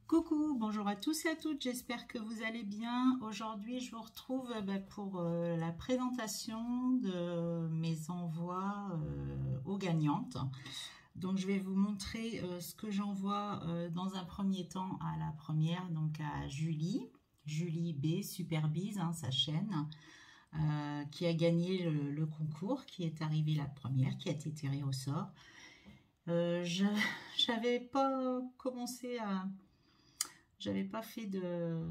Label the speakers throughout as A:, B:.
A: Coucou, bonjour à tous et à toutes, j'espère que vous allez bien. Aujourd'hui, je vous retrouve pour la présentation de mes envois aux gagnantes. Donc, je vais vous montrer ce que j'envoie dans un premier temps à la première, donc à Julie B, Superbiz, hein, sa chaîne, qui a gagné le concours, qui est arrivée la première, qui a été tirée au sort. J'avais pas commencé à... J'avais pas fait de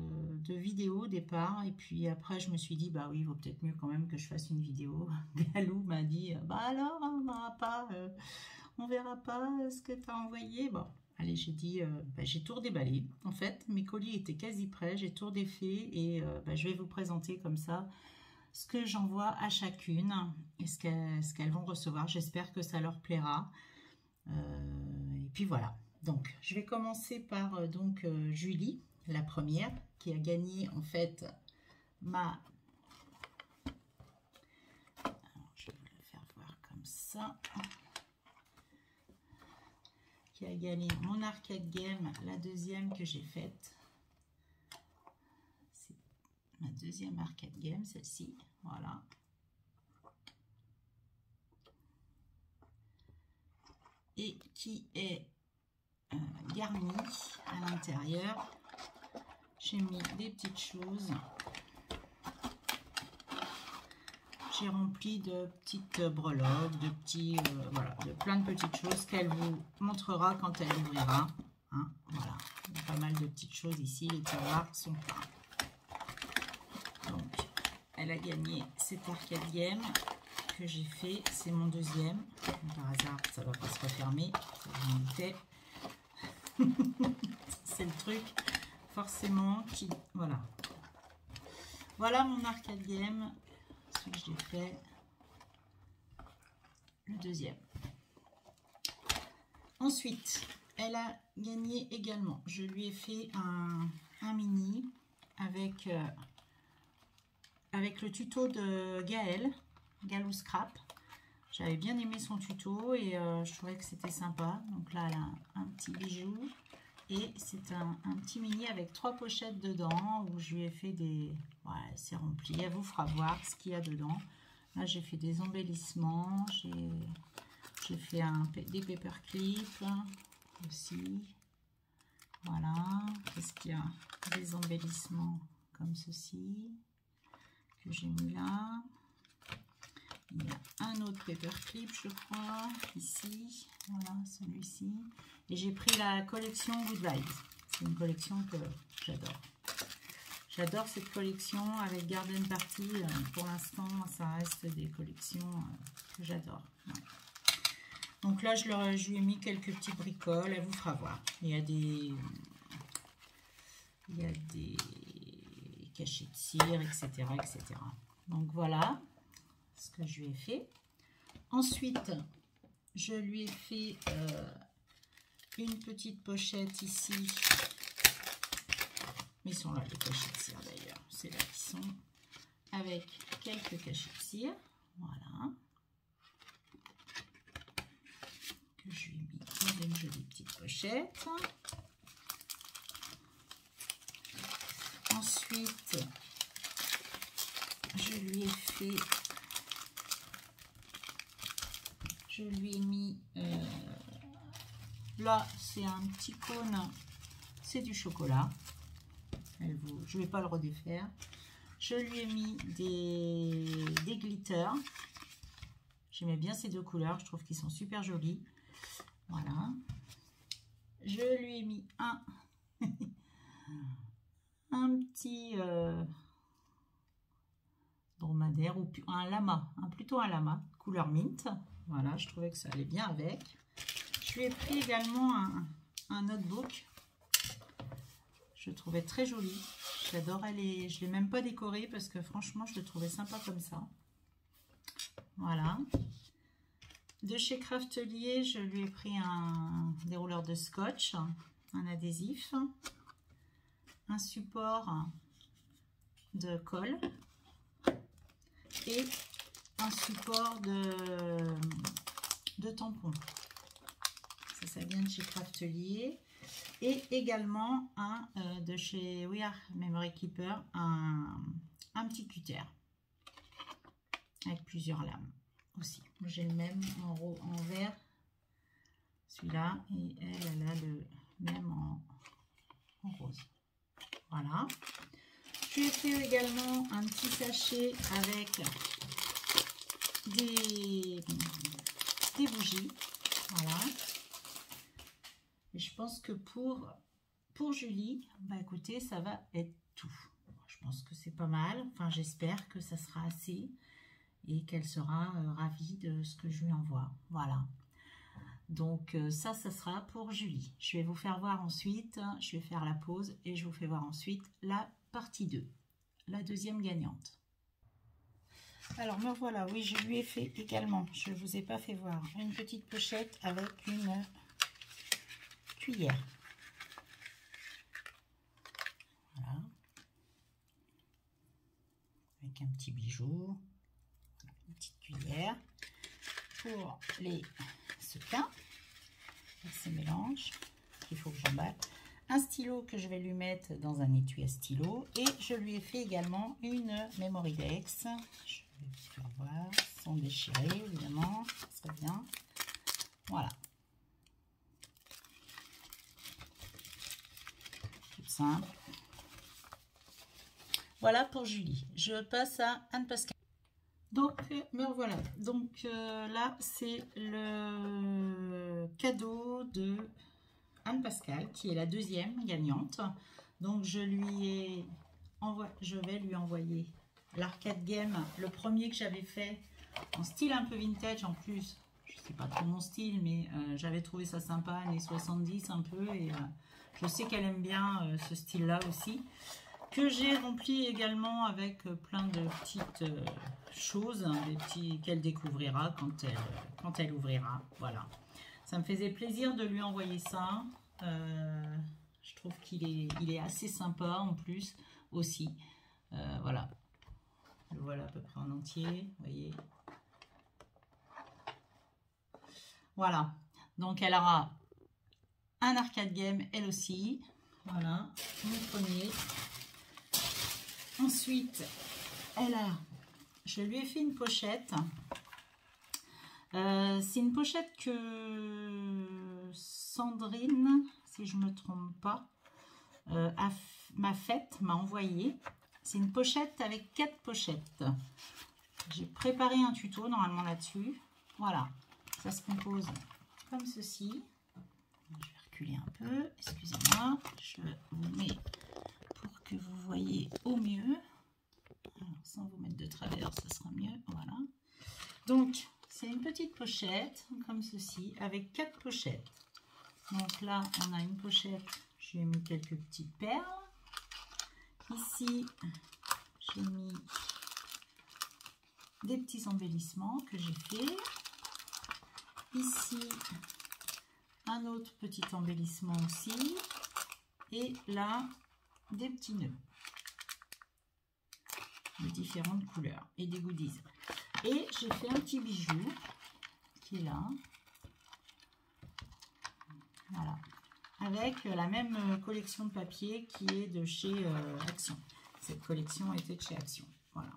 A: vidéo au départ, et puis après je me suis dit bah oui, il vaut peut-être mieux quand même que je fasse une vidéo. Galou m'a dit bah alors on verra pas ce que tu as envoyé. Bon, allez, j'ai dit j'ai tout redéballé. En fait, mes colis étaient quasi prêts, j'ai tout redéfait et je vais vous présenter comme ça ce que j'envoie à chacune et ce qu'elles vont recevoir. J'espère que ça leur plaira. Et puis voilà. Donc, je vais commencer par Julie, la première, qui a gagné en fait ma... Alors, je vais vous le faire voir comme ça. Qui a gagné mon arcade game, la deuxième que j'ai faite. C'est ma deuxième arcade game, celle-ci. Voilà. Et qui est garni à l'intérieur. J'ai mis des petites choses. J'ai rempli de petites breloques, de petits, voilà, de plein de petites choses qu'elle vous montrera quand elle ouvrira. Hein, voilà, il y a pas mal de petites choses ici. Les tiroirs sont pleins. Donc, elle a gagné cet arcade game que j'ai fait. C'est mon deuxième. Par hasard, ça va pas se refermer. C'est le truc forcément qui... Voilà. Voilà mon arcade game. Ce que j'ai fait. Le deuxième. Ensuite, elle a gagné également. Je lui ai fait un mini avec, avec le tuto de Gaëlle, Galou Scrap. J'avais bien aimé son tuto et je trouvais que c'était sympa. Donc là, elle a un petit bijou. Et c'est un petit mini avec 3 pochettes dedans où je lui ai fait des... Voilà, c'est rempli. Elle vous fera voir ce qu'il y a dedans. Là, j'ai fait des embellissements. J'ai fait des paperclips aussi. Voilà. Qu'est-ce qu'il y a? Des embellissements comme ceci que j'ai mis là. Il y a un autre paperclip, je crois, ici. Voilà, celui-ci. Et j'ai pris la collection Good Vibes. C'est une collection que j'adore. J'adore cette collection avec Garden Party. Pour l'instant, ça reste des collections que j'adore. Ouais. Donc là, je lui ai mis quelques petites bricoles. Elle vous fera voir. Il y a des cachets de cire, etc., etc. Donc voilà ce que je lui ai fait. Ensuite, je lui ai fait une petite pochette ici. Ils sont là, les cachets de cire d'ailleurs. C'est là qu'ils sont. Avec quelques cachets de cire. Voilà. Que je lui ai mis dans une jolie petite pochette. Ensuite, je lui ai fait... Je lui ai mis, là c'est un petit cône, c'est du chocolat. Je ne vais pas le redéfaire. Je lui ai mis des glitters. J'aimais bien ces deux couleurs, je trouve qu'ils sont super jolis. Voilà. Je lui ai mis un petit dromadaire ou un lama, plutôt un lama, couleur mint. Voilà, je trouvais que ça allait bien avec. Je lui ai pris également un notebook. Je le trouvais très joli. J'adorais les... Je ne l'ai même pas décoré parce que franchement, je le trouvais sympa comme ça. Voilà. De chez Craftelier, je lui ai pris un dérouleur de scotch, un adhésif, un support de colle et un support de tampons. Ça vient de chez Craftelier. Et également un de chez We Are Memory Keeper, un petit cutter avec plusieurs lames aussi. J'ai le même en vert, celui-là, et elle a le même en rose. Voilà. J'ai fait également un petit sachet avec des bougies. Voilà. Et je pense que pour Julie, bah écoutez, ça va être tout. Je pense que c'est pas mal. Enfin, j'espère que ça sera assez et qu'elle sera ravie de ce que je lui envoie. Voilà. Donc ça sera pour Julie. Je vais vous faire voir ensuite, je vais faire la pause et je vous fais voir ensuite la partie 2, la deuxième gagnante. Alors me voilà, oui, je lui ai fait également, je ne vous ai pas fait voir, une petite pochette avec une cuillère. Voilà. Avec un petit bijou, une petite cuillère pour les sequins, ces mélanges qu'il faut que j'emballe. Un stylo que je vais lui mettre dans un étui à stylo et je lui ai fait également une Memory Dex. Je vais vous faire voir sans déchirer évidemment, ça serait bien. Voilà. Tout simple. Voilà pour Julie. Je passe à Anne-Pascale. Donc, me revoilà. Donc là, c'est le cadeau de Anne-Pascale, qui est la deuxième gagnante. Donc, je vais lui envoyer l'arcade game, le premier que j'avais fait en style un peu vintage en plus. Je sais pas trop mon style, mais j'avais trouvé ça sympa, années 70 un peu. Et je sais qu'elle aime bien ce style-là aussi. Que j'ai rempli également avec plein de petites choses, hein, qu'elle découvrira quand elle ouvrira. Voilà. Ça me faisait plaisir de lui envoyer ça. Je trouve qu'il est assez sympa en plus aussi. Voilà. Le voilà à peu près en entier. Vous voyez. Voilà. Donc elle aura un arcade game elle aussi. Voilà. Mon premier. Ensuite, je lui ai fait une pochette. C'est une pochette que Sandrine, si je ne me trompe pas, m'a envoyée. C'est une pochette avec 4 pochettes. J'ai préparé un tuto normalement là-dessus. Voilà, ça se compose comme ceci. Je vais reculer un peu, excusez-moi. Je vous mets pour que vous voyez au mieux. Alors, sans vous mettre de travers, ça sera mieux. Voilà. Donc, c'est une petite pochette, comme ceci, avec 4 pochettes. Donc là, on a une pochette, j'ai mis quelques petites perles. Ici, j'ai mis des petits embellissements que j'ai fait. Ici, un autre petit embellissement aussi. Et là, des petits nœuds de différentes couleurs et des goodies. Et j'ai fait un petit bijou qui est là. Voilà. Avec la même collection de papier qui est de chez Action. Cette collection était de chez Action. Voilà.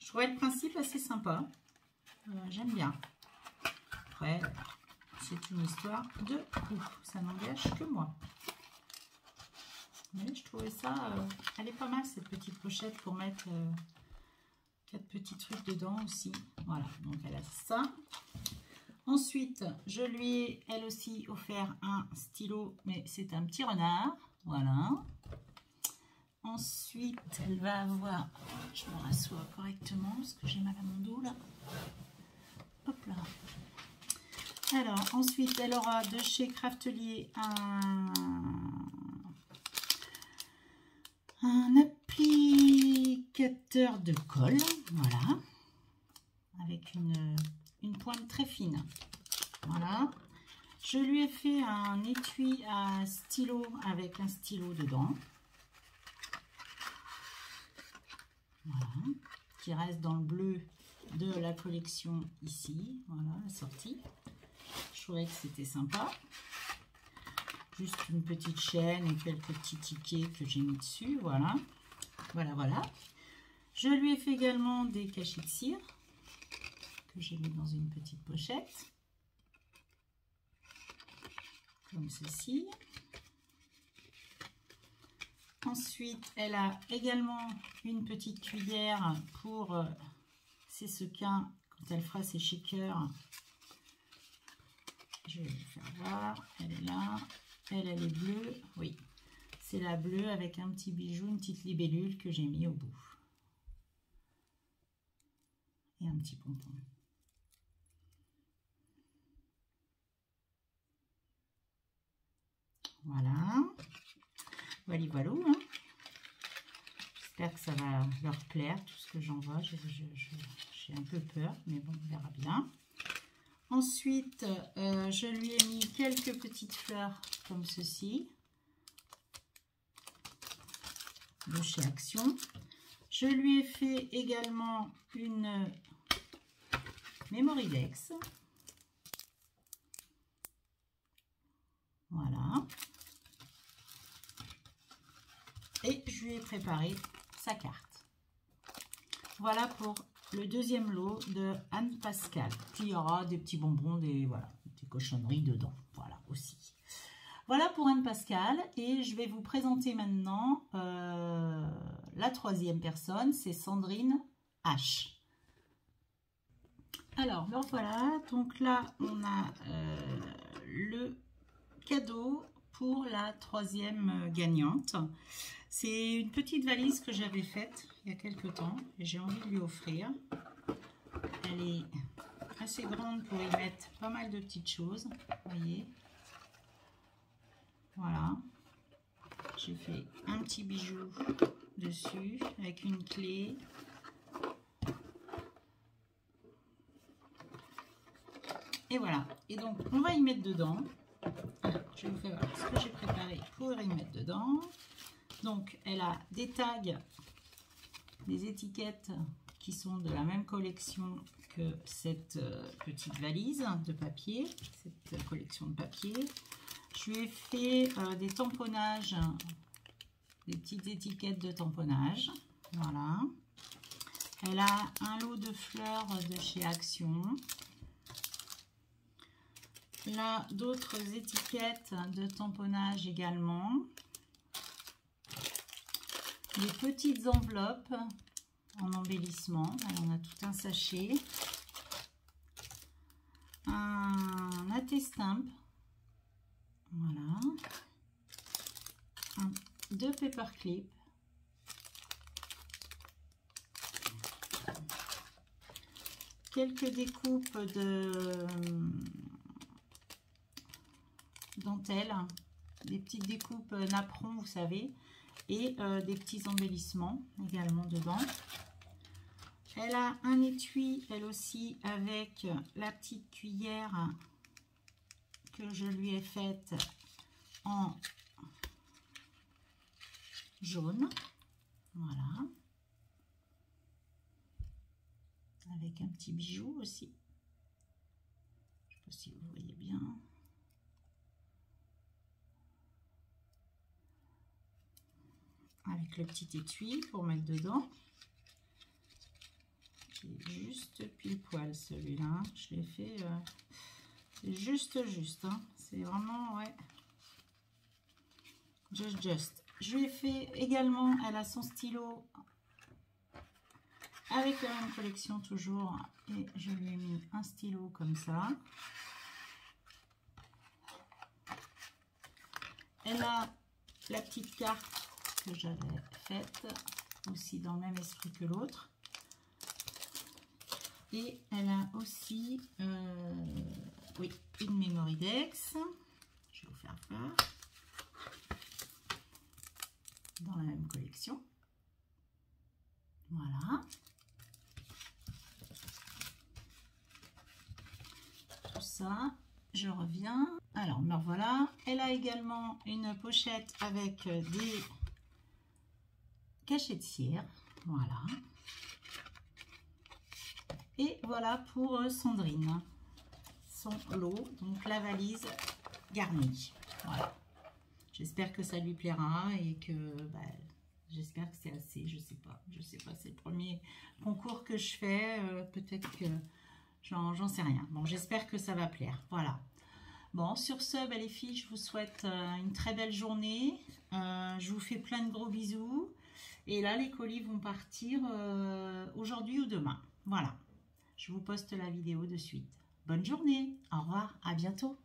A: Je trouvais le principe assez sympa. J'aime bien. Après, c'est une histoire de goût. Ça n'engage que moi. Mais je trouvais ça, elle est pas mal cette petite pochette pour mettre 4 petits trucs dedans aussi. Voilà, donc elle a ça. Ensuite, je lui ai elle aussi offert un stylo, mais c'est un petit renard. Voilà. Ensuite, elle va avoir, je me rassois correctement parce que j'ai mal à mon dos là. Hop là. Alors, ensuite, elle aura de chez Craftelier un applicateur de colle, voilà, avec une pointe très fine. Voilà. Je lui ai fait un étui à stylo avec un stylo dedans. Voilà. Qui reste dans le bleu de la collection ici. Voilà, la sortie. Je trouvais que c'était sympa. juste une petite chaîne et quelques petits tickets que j'ai mis dessus. Voilà. Voilà, voilà. Je lui ai fait également des cachets de cire que j'ai mis dans une petite pochette. Comme ceci. Ensuite, elle a également une petite cuillère pour ses sequins quand elle fera ses shakers. Je vais vous faire voir. Elle est là. Elle est bleue. Oui, c'est la bleue avec un petit bijou, une petite libellule que j'ai mis au bout. Et un petit pompon. Voilà. Voilà, voilà. Hein. J'espère que ça va leur plaire, tout ce que j'envoie. J'ai un peu peur, mais bon, on verra bien. Ensuite, je lui ai mis quelques petites fleurs comme ceci. De chez Action. Je lui ai fait également une Mémoridex. Voilà. Et je lui ai préparé sa carte. Voilà pour le deuxième lot de Anne Pascal. Puis il y aura des petits bonbons, des cochonneries dedans. Voilà aussi. Voilà pour Anne Pascal. Et je vais vous présenter maintenant la troisième personne. C'est Sandrine H. Alors, ben voilà. Donc là, on a le cadeau pour la troisième gagnante. C'est une petite valise que j'avais faite il y a quelques temps et j'ai envie de lui offrir. Elle est assez grande pour y mettre pas mal de petites choses, vous voyez. Voilà. J'ai fait un petit bijou dessus avec une clé. Et voilà. Et donc, on va y mettre dedans. Alors, je vais vous faire voir ce que j'ai préparé pour y mettre dedans. Donc, elle a des tags, des étiquettes qui sont de la même collection que cette petite valise de papier, cette collection de papier. Je lui ai fait des tamponnages, des petites étiquettes de tamponnage. Voilà. Elle a un lot de fleurs de chez Action. Là, d'autres étiquettes de tamponnage également. Des petites enveloppes en embellissement. Elle en a tout un sachet. Un attestamp. Voilà. Deux paperclips. Quelques découpes de dentelle. Des petites découpes napperon, vous savez. Et des petits embellissements également dedans. Elle a un étui, elle aussi, avec la petite cuillère que je lui ai faite en jaune. Voilà. Avec un petit bijou aussi. Je ne sais pas si vous voyez bien. Avec le petit étui pour mettre dedans. C'est juste pile poil celui-là. Je l'ai fait juste. Hein. C'est vraiment, ouais. Just. Je lui ai fait également, elle a son stylo avec la même collection toujours. Et je lui ai mis un stylo comme ça. Elle a la petite carte que j'avais faite aussi dans le même esprit que l'autre. Et elle a aussi oui, une Mémoridex. Je vais vous faire voir. Dans la même collection. Voilà. Tout ça, je reviens. Alors, me voilà. Elle a également une pochette avec des cachets de cire. Voilà. Et voilà pour Sandrine. Son lot, donc la valise garnie. Voilà. J'espère que ça lui plaira et que bah, j'espère que c'est assez, je sais pas, c'est le premier concours que je fais, peut-être que j'en sais rien. Bon, j'espère que ça va plaire, voilà. Bon, sur ce, bah, les filles, je vous souhaite une très belle journée. Je vous fais plein de gros bisous. Et là, les colis vont partir aujourd'hui ou demain. Voilà, je vous poste la vidéo de suite. Bonne journée, au revoir, à bientôt.